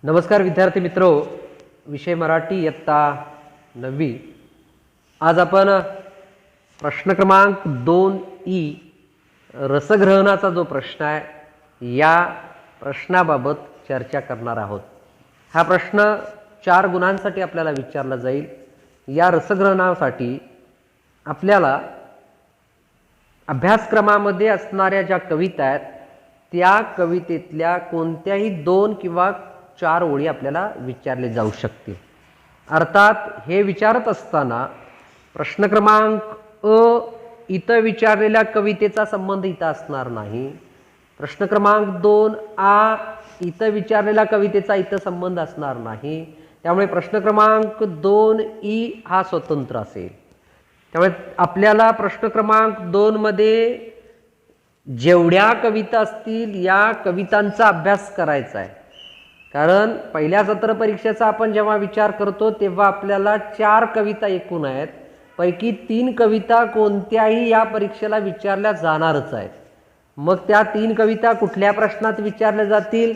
नमस्कार विद्यार्थी मित्रो, विषय मराठी इयत्ता 9वी। आज आपण प्रश्न क्रमांक 2 रसग्रहणाचा जो प्रश्न आहे या प्रश्नाबाबत चर्चा करणार आहोत। हा प्रश्न 4 गुणांसाठी आपल्याला विचारला जाईल। या रसग्रहणासाठी आपल्याला अभ्यासक्रमामध्ये असणाऱ्या ज्या कविता आहेत त्या कवितेतल्या कोणत्याही 2 किंवा 4 ओळी आपल्याला विचारले जाऊ शकतील। अर्थात हे विचारत असताना प्रश्न क्रमांक इथं विचारलेल्या कवितेचा संबंध इथं असणार नाही। प्रश्न क्रमांक 2 इथं विचारलेल्या कवितेचा इथं संबंध असणार नाही। त्यामुळे प्रश्न क्रमांक 2 हा स्वतंत्र असेल। त्यामुळे आपल्याला प्रश्न क्रमांक 2 मध्ये जेवढ्या कविता असतील या कवितांचा अभ्यास करायचा आहे। कारण पहिल्या सत्र परीक्षेचा आपण जेव्हा विचार करतो तेव्हा आपल्याला 4 कविता एकूण आहेत, पैकी 3 कविता कोणत्याही या परीक्षेला विचारल्या जाणारच आहेत। मग त्या 3 कविता कुठल्या प्रश्नात विचारल्या जातील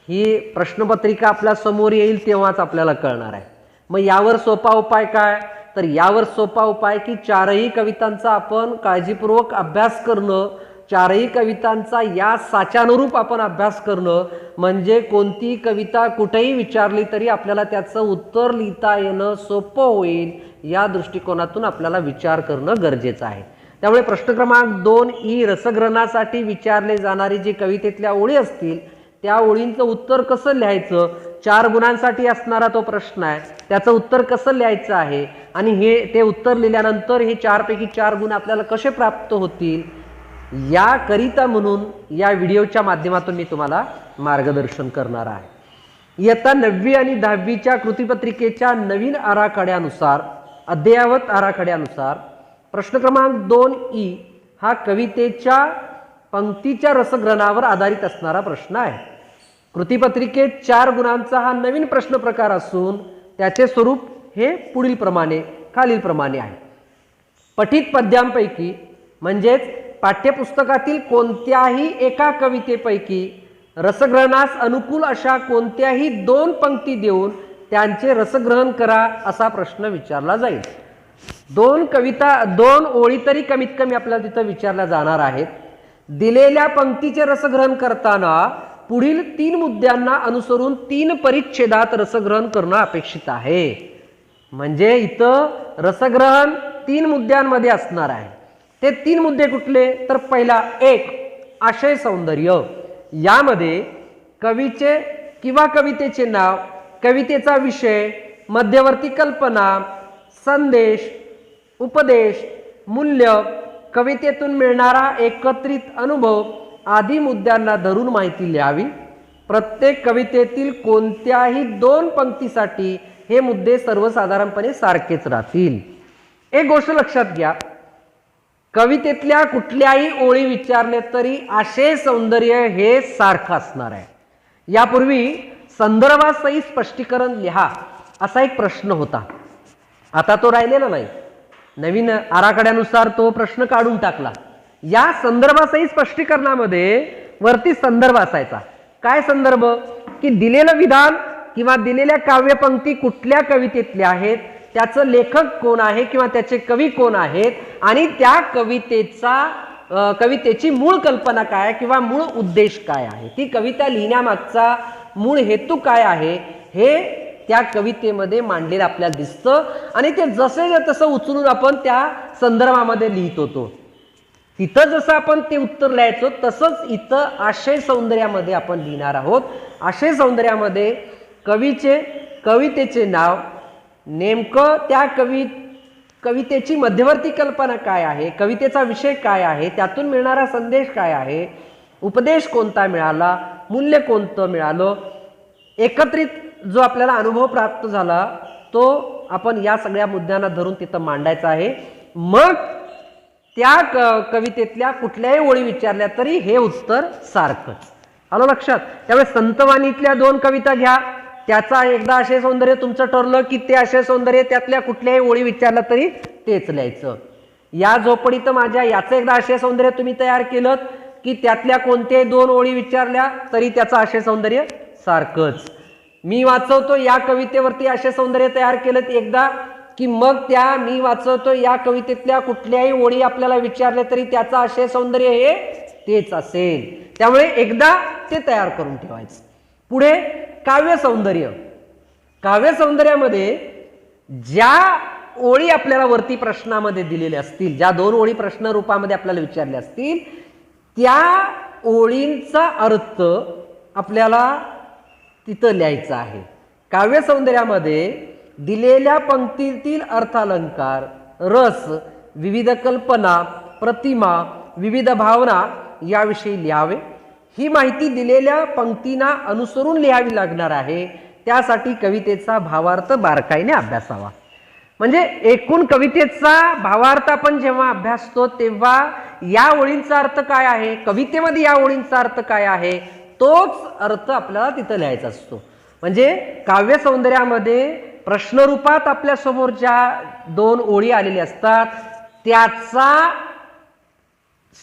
ही प्रश्नपत्रिका आपल्या समोर येईल तेव्हाच आपल्याला कळणार आहे। मग यावर सोपा उपाय काय? तर यावर सोपा उपाय की 4ही कवितांचा आपण काळजीपूर्वक अभ्यास करणं, 4ही कवितांचा या साच्यानुरूप आपण अभ्यास करणं, म्हणजे कोणती कविता कुठेही विचारली तरी आपल्याला त्याचं उत्तर लिहिता येणं सोपं होईल। या दृष्टिकोनातून आपल्याला विचार करणं गरजेचं आहे। त्यामुळे प्रश्न क्रमांक 2 रसग्रहणासाठी विचारले जाणारी जी कवितेतल्या ओळी असतील त्या ओळींचं उत्तर कसं लिहायचं, 4 गुणांसाठी असणारा तो प्रश्न आहे, त्याचं उत्तर कसं लिहायचं आहे आणि हे ते उत्तर लिहिल्यानंतर हे 4 पैकी 4 गुण आपल्याला कसे प्राप्त होतील याकरिता म्हणून या व्हिडिओच्या माध्यमातून मी तुम्हाला मार्गदर्शन करणार आहे। इयत्ता 9वी आणि 10वीच्या कृतीपत्रिकेच्या नवीन आराखड्यानुसार, अद्ययावत आराखड्यानुसार प्रश्न क्रमांक 2 हा कवितेच्या पंक्तीच्या रसग्रहणावर आधारित असणारा प्रश्न आहे। कृतीपत्रिकेत 4 गुणांचा हा नवीन प्रश्न प्रकार असून त्याचे स्वरूप हे खालीलप्रमाणे आहे। पठित पद्यांपैकी म्हणजेच पाठ्यपुस्तकातील कोणत्याही एका कवितेपैकी रसग्रहणास अनुकूल अशा कोणत्याही 2 पंक्ती देऊन त्यांचे रसग्रहण करा असा प्रश्न विचारला जाईल। 2 ओळी तरी कमीत कमी आपल्याला तिथं विचारल्या जाणार आहेत। दिलेल्या पंक्तीचे रसग्रहण करताना पुढील 3 मुद्द्यांना अनुसरून 3 परिच्छेदात रसग्रहण करणं अपेक्षित आहे। म्हणजे इथं रसग्रहण 3 मुद्द्यांमध्ये असणार आहे। ते 3 मुद्दे कुठले? तर पहिला 1 आशय सौंदर्य। यामध्ये कवीचे किंवा कवितेचे नाव, कवितेचा विषय, मध्यवर्ती कल्पना, संदेश, उपदेश, मूल्य, कवितेतून मिळणारा एकत्रित अनुभव आदी मुद्द्यांना धरून माहिती लिहावी। प्रत्येक कवितेतील कोणत्याही 2 पंक्तीसाठी हे मुद्दे सर्वसाधारणपणे सारखेच राहतील। एक गोष्ट लक्षात घ्या, कवितेतल्या कुठल्याही ओळी विचारले तरी आशय सौंदर्य हे सारखं असणार आहे। यापूर्वी संदर्भासहित स्पष्टीकरण लिहा असा एक प्रश्न होता, आता तो राहिलेला नाही। नवीन आराखड्यानुसार तो प्रश्न काढून टाकला। या संदर्भासहित स्पष्टीकरणामध्ये वरती संदर्भ असायचा। काय संदर्भ? की दिलेलं विधान किंवा दिलेल्या काव्यपंक्ती कुठल्या कवितेतल्या आहेत, त्याचं लेखक कोण आहे किंवा त्याचे कवी कोण आहेत आणि त्या कवितेची मूळ कल्पना काय किंवा मूळ उद्देश काय आहे, ती कविता लिहिण्यामागचा मूळ हेतू काय आहे हे त्या कवितेमध्ये मांडलेलं आपल्याला दिसतं आणि ते जसे तसं उचलून आपण त्या संदर्भामध्ये लिहित होतो। तिथं जसं आपण ते उत्तर लिहायचो तसंच इथं आशय सौंदर्यामध्ये आपण लिहिणार आहोत। आशय सौंदर्यामध्ये कवितेचे नाव, नेमकं त्या कवितेची मध्यवर्ती कल्पना काय आहे, कवितेचा विषय काय आहे, त्यातून मिळणारा संदेश काय आहे, उपदेश कोणता मिळाला, मूल्य कोणतं मिळालं, एकत्रित जो आपल्याला अनुभव प्राप्त झाला तो आपण या सगळ्या मुद्द्यांना धरून तिथं मांडायचा आहे। मग त्या कवितेतल्या कुठल्याही ओळी विचारल्या तरी हे उत्तर सारखंच आलं लक्षात। त्यामुळे संतवाणीतल्या 2 कविता घ्या, त्याचा एकदा आशय सौंदर्य तुमचं ठरलं की ते आशय सौंदर्य त्यातल्या कुठल्याही ओळी विचारलं तरी तेच लिहायचं। या झोपडीत माझ्या याचं एकदा आशय सौंदर्य तुम्ही तयार केलं की त्यातल्या कोणत्याही 2 ओळी विचारल्या तरी त्याचं आशय सौंदर्य सारखंच। मी वाचवतो या कवितेवरती आशय सौंदर्य तयार केलं एकदा की मग त्या मी वाचवतो या कवितेतल्या कुठल्याही ओळी आपल्याला विचारले तरी त्याचा आशय सौंदर्य हे तेच असेल. त्यामुळे एकदा ते तयार करून ठेवायचं. पुढे काव्य सौंदर्य. काव्य सौंदर्यामध्ये ज्या ओळी आपल्याला वरती प्रश्नामध्ये दिलेल्या असतील, ज्या 2 ओळी प्रश्न रूपामध्ये आपल्याला विचारल्या असतील, त्या ओळींचा अर्थ आपल्याला तिथं लिहायचा आहे. काव्य सौंदर्यामध्ये दिलेल्या पंक्तीतील अर्थालंकार, रस, विविध कल्पना, प्रतिमा, विविध भावना याविषयी लिहावे. ही माहिती दिलेल्या पंक्तींना अनुसरून लिहावी लागणार आहे. त्यासाठी कवितेचा भावार्थ बारकाईने अभ्यासावा. म्हणजे एकूण कवितेचा भावार्थ आपण जेव्हा अभ्यासतो तेव्हा या ओळींचा अर्थ काय आहे, कवितेमध्ये या ओळींचा अर्थ काय आहे, तोच अर्थ आपल्याला तिथं लिहायचा असतो. म्हणजे काव्य सौंदर्यामध्ये प्रश्नरूपात आपल्या समोर ज्या 2 ओळी आलेल्या असतात त्याचा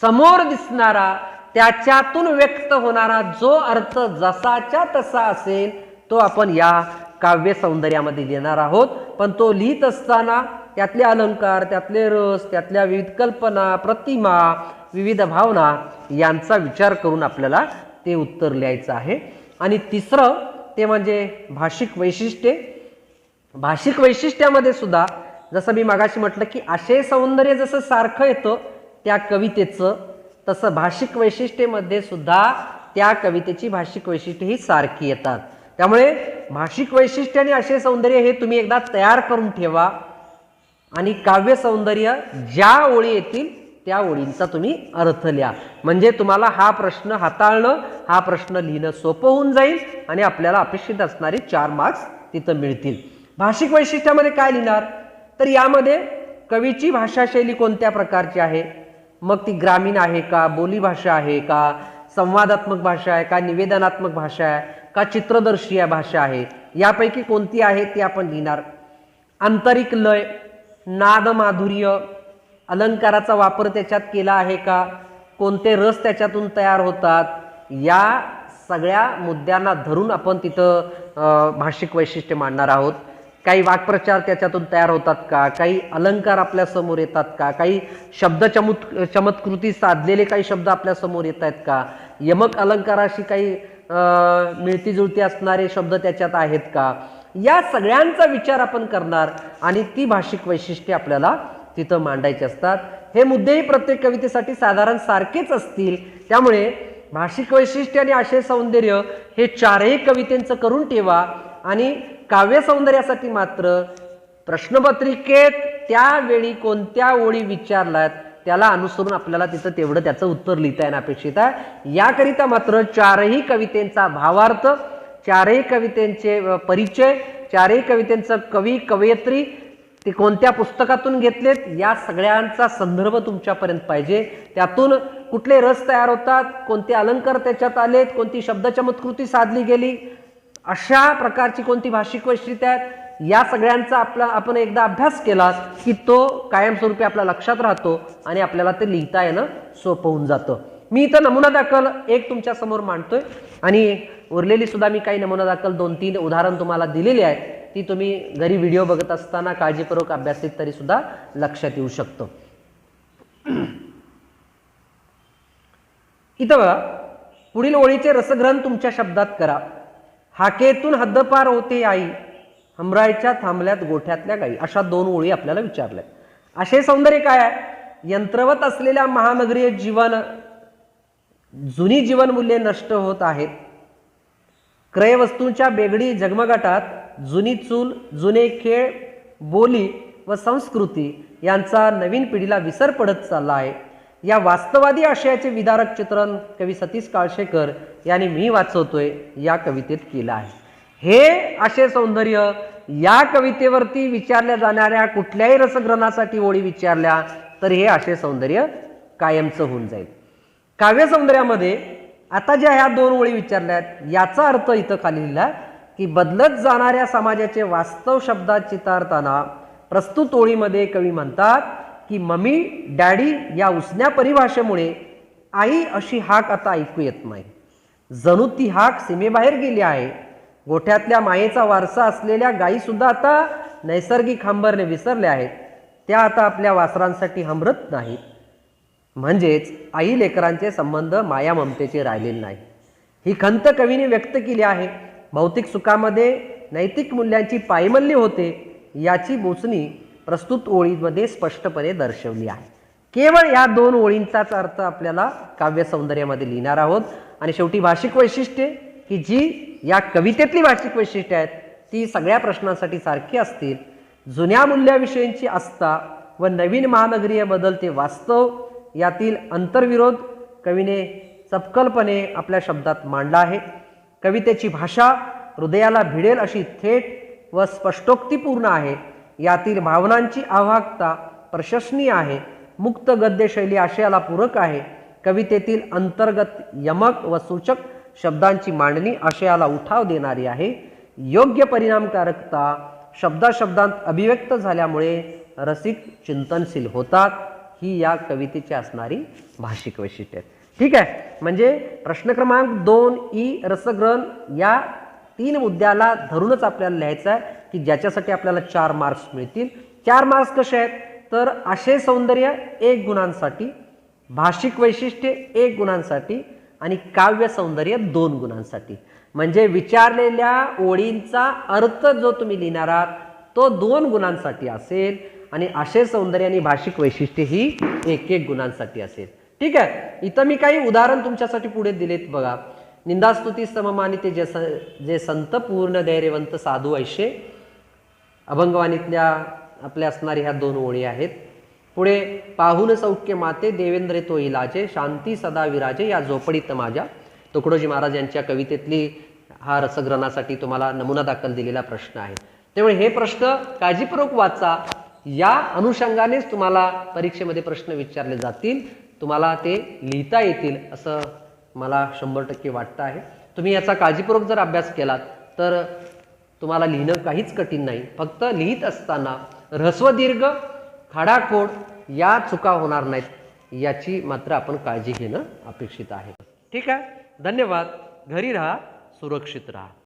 समोर दिसणारा, त्याच्यातून व्यक्त होणारा जो अर्थ जसाच्या तसा असेल तो आपण या काव्य सौंदर्यामध्ये लिहिणार आहोत. पण तो लिहित असताना त्यातले अलंकार, त्यातले रस, त्यातल्या विविध कल्पना, प्रतिमा, विविध भावना यांचा विचार करून आपल्याला ते उत्तर लिहायचं आहे. आणि तिसरं ते म्हणजे भाषिक वैशिष्ट्ये. भाषिक वैशिष्ट्यामध्ये सुद्धा जसं मी मागाशी म्हटलं की आशय सौंदर्य जसं सारखं येतं त्या कवितेचं, तसं भाषिक वैशिष्ट्येमध्ये सुद्धा त्या कवितेची भाषिक वैशिष्ट्ये ही सारखी येतात. त्यामुळे भाषिक वैशिष्ट्य आणि आशय सौंदर्य हे तुम्ही एकदा तयार करून ठेवा आणि काव्य सौंदर्य ज्या ओळी येतील त्या ओळींचा तुम्ही अर्थ लिहा. म्हणजे तुम्हाला हा प्रश्न हाताळणं, हा प्रश्न लिहिणं सोपं होऊन जाईल आणि आपल्याला अपेक्षित असणारे 4 मार्क्स तिथं मिळतील. भाषिक वैशिष्ट्यामध्ये काय लिहिणार, तर यामध्ये कवीची भाषाशैली कोणत्या प्रकारची आहे, मग ती ग्रामीण आहे का, बोलीभाषा आहे का, संवादात्मक भाषा आहे का, निवेदनात्मक भाषा आहे का, चित्रदर्शी भाषा आहे, यापैकी कोणती आहे ती आपण लिहिणार. आंतरिक लय, नाद माधुर्य, अलंकाराचा वापर त्याच्यात केला आहे का, कोणते रस त्याच्यातून तयार होतात, या सगळ्या मुद्द्यांना धरून आपण तिथं भाषिक वैशिष्ट्य मांडणार आहोत. काही वाक्प्रचार त्याच्यातून तयार होतात का, काही अलंकार आपल्या समोर येतात का, काही शब्द चमत्कृती साधलेले काही शब्द आपल्या समोर येत आहेत का, यमक अलंकाराशी काही मिळती जुळती असणारे शब्द त्याच्यात आहेत का, या सगळ्यांचा विचार आपण करणार आणि ती भाषिक वैशिष्ट्ये आपल्याला तिथं मांडायची असतात. हे मुद्देही प्रत्येक कवितेसाठी साधारण सारखेच असतील. त्यामुळे भाषिक वैशिष्ट्य आणि आशय सौंदर्य हे 4ही कवितेंचं करून ठेवा. आणि काव्य सौंदर्यासाठी मात्र प्रश्नपत्रिकेत त्यावेळी कोणत्या ओळी विचारल्यात त्याला अनुसरून आपल्याला तिथं तेवढं त्याचं उत्तर लिहिता येणं अपेक्षित आहे. याकरिता मात्र 4ही कवितेंचा भावार्थ, 4ही कवितेंचे परिचय, 4ही कवितेंचं कवी कवयित्री ते कोणत्या पुस्तकातून घेतलेत या सगळ्यांचा संदर्भ तुमच्यापर्यंत पाहिजे. त्यातून कुठले रस तयार होतात, कोणते अलंकार त्याच्यात आलेत, कोणती शब्दचमत्कृती साधली गेली, अशा प्रकारची कोणती भाषिक वैशिष्ट्ये आहेत, या सगळ्यांचा आपण एकदा अभ्यास केला की तो कायमस्वरूपी आपल्या लक्षात राहतो आणि आपल्याला ते लिहिता येणं सोपं होऊन जातं. मी इथं नमुना दाखल एक तुमच्या समोर मांडतोय आणि उरलेली सुद्धा मी काही नमुना दाखल 2-3 उदाहरण तुम्हाला दिलेली आहेत. ती तुम्ही घरी व्हिडिओ बघत असताना काळजीपूर्वक अभ्यासित तरी सुद्धा लक्षात येऊ शकतो. इथं बघा, पुढील ओळीचे रसग्रहण तुमच्या शब्दात करा. हाकेतून हद्दपार होते आई, हमरायच्या थांबल्यात गोठ्यातल्या गाई. अशा 2 ओळी आपल्याला विचारल्या. आशय सौंदर्य काय आहे, यंत्रवत असलेल्या महानगरीय जीवन, जुनी जीवनमूल्ये नष्ट होत आहेत. क्रयवस्तूंच्या बेगडी झगमगाटात जुनी चूल, जुने खेळ, बोली व संस्कृती यांचा नवीन पिढीला विसर पडत चालला आहे. या वास्तववादी आशयाचे विदारक चित्रण कवी सतीश काळशेकर यांनी मी वाचवतोय या कवितेत केलं आहे. हे आशय सौंदर्य या कवितेवरती विचारल्या जाणाऱ्या कुठल्याही रसग्रहणासाठी ओळी विचारल्या तर हे आशय सौंदर्य कायमचं होऊन जाईल. काव्य सौंदर्यामध्ये आता ज्या ह्या 2 ओळी विचारल्यात याचा अर्थ इथं खाली लिहिला की बदलत जाणाऱ्या समाजाचे वास्तव शब्दात चितारताना प्रस्तुत ओळीमध्ये कवी म्हणतात की मम्मी डॅडी या उसन्या परिभाषेमुळे आई अशी हाक आता ऐकू येत नाही. जणू ती हाक सीमेबाहेर गेली आहे. गोठ्यातल्या मायेचा वारसा असलेल्या गायी सुद्धा आता नैसर्गिक हंबरणे विसरल्या आहेत. त्या आता आपल्या वासरांसाठी हंबरत नाहीत. म्हणजेच आई लेकरांचे संबंध माया ममतेचे राहिलेले नाही. ही खंत कवीने व्यक्त केली आहे. भौतिक सुखामध्ये नैतिक मूल्यांची पायमल्ली होते याची मोचणी प्रस्तुत ओळीमध्ये स्पष्टपणे दर्शवली आहे. केवळ या 2 ओळींचाच अर्थ आपल्याला काव्य सौंदर्यामध्ये लिहिणार आहोत. आणि शेवटी भाषिक वैशिष्ट्ये की जी या कवितेतली भाषिक वैशिष्ट्ये आहेत ती सगळ्या प्रश्नांसाठी सारखी असतील. जुन्या मूल्याविषयींची आस्था व नवीन महानगरीय बदलते वास्तव यातील अंतर्विरोध कवीने चपकलपणे आपल्या शब्दात मांडला आहे. कवितेची भाषा हृदयाला भिडेल अशी थेट व स्पष्टोक्तीपूर्ण आहे. यातील भावनांची आवाहकता प्रशंसनीय आहे. मुक्त गद्यशैली आशयाला पूरक आहे. कवितेतील अंतर्गत यमक व सूचक शब्दांची मांडणी आशयाला उठाव देणारी आहे. योग्य परिणामकारकता शब्दाशब्दांत अभिव्यक्त झाल्यामुळे रसिक चिंतनशील होतात. ही या कवितेची असणारी भाषिक वैशिष्ट्ये आहेत. ठीक आहे. म्हणजे प्रश्न क्रमांक 2 ई रसग्रहण या 3 मुद्द्याला धरूनच आपल्याला लिहायचं आहे की ज्याच्यासाठी आपल्याला 4 मार्क्स मिळतील. 4 मार्क्स कसे आहेत तर आशय सौंदर्य 1 गुणांसाठी, भाषिक वैशिष्ट्ये 1 गुणांसाठी आणि काव्य सौंदर्य 2 गुणांसाठी. म्हणजे विचारलेल्या ओळींचा अर्थ जो तुम्ही लिहिणार आहात तो 2 गुणांसाठी असेल आणि आशय सौंदर्य आणि भाषिक वैशिष्ट्ये ही 1-1 गुणांसाठी असेल. ठीक आहे. इथं मी काही उदाहरण तुमच्यासाठी पुढे दिलेत बघा. निंदास्तुती सममानिते जे संत पूर्ण धैर्यवंत साधू ऐशे अभंगवाणीतल्या आपल्या असणाऱ्या ह्या 2 ओळी आहेत. पुढे पाहून सौख्य माते देवेंद्र तो इलाजे शांती सदा विराजे या झोपडीत माझ्या तुकडोजी महाराज यांच्या कवितेतली हा रसग्रहणासाठी तुम्हाला नमुना दाखल दिलेला प्रश्न आहे. त्यामुळे हे प्रश्न काळजीपूर्वक वाचा. या अनुषंगानेच तुम्हाला परीक्षेमध्ये प्रश्न विचारले जातील. तुम्हाला ते लिहिता येतील असं मला 100% वाटतं आहे. तुम्ही याचा काळजीपूर्वक जर अभ्यास केलात तर तुम्हाला लिहिणं काहीच कठीण नाही. फक्त लिहित असताना ऱ्हस्व दीर्घ खाडाखोड या चुका होणार नाहीत याची मात्र आपण काळजी घेणं अपेक्षित आहे. ठीक आहे. धन्यवाद. घरी राहा, सुरक्षित राहा.